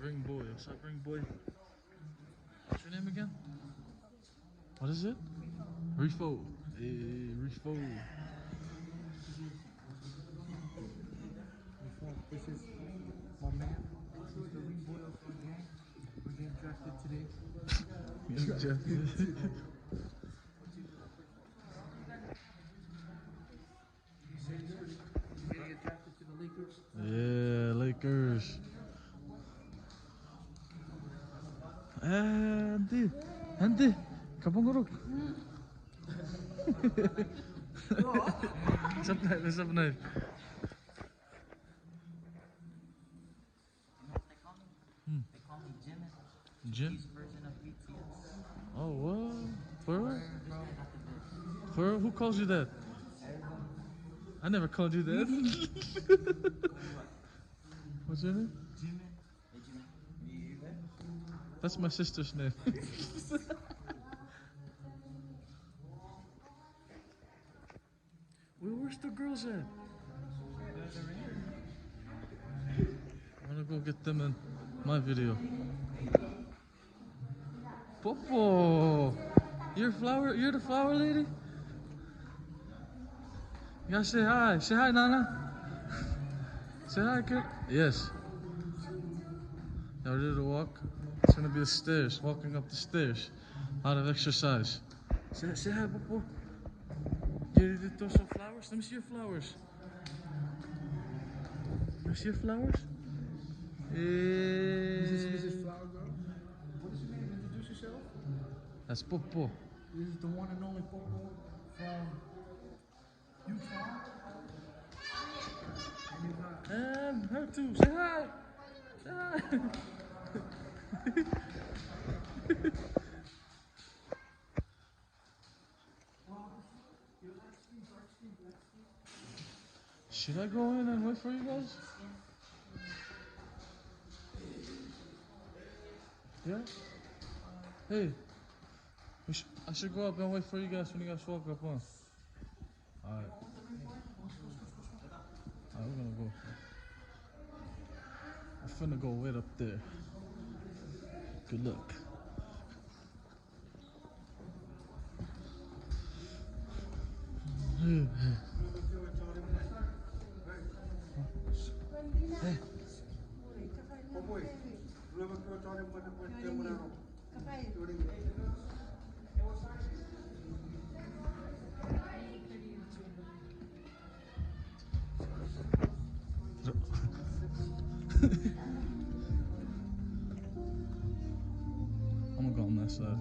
Ring boy, what's up, ring boy? What's your name again? What is it? Rifo. Hey, Rifo. This is my man. He's the ring boy of our gang. We're getting drafted today. Getting drafted. Ready to get drafted to the Lakers? Yeah, Lakers. Andy, kapan guruk? What's up, knife? They call me Jimin. Jim? His version of BTS. Oh, what? For real? This guy got the best. For real? Who calls you that? I never called you that. What's your name? Jimin. Hey, Jimin. You hear that? That's my sister's name. Where's the girls at? I'm gonna go get them in my video. Popo! You're the flower lady? You gotta say hi. Say hi, Nana. Say hi, kid. Yes. Y'all ready to walk? It's gonna be the stairs, walking up the stairs. A lot of exercise. Say hi, Popo. You ready to throw some flowers? Let me see your flowers. Let me see your flowers. Mrs. Flower Girl. What is your name? Introduce yourself. That's Popo. This is the one and only Popo from Utah. And you got And her too. Say hi. Say hi. Should I go in and wait for you guys? Yeah? Hey, I should go up and wait for you guys when you guys walk up, huh? Alright. Alright, we're gonna go. I'm finna go wait up there. Good luck. Hey. I'm gonna go on that side.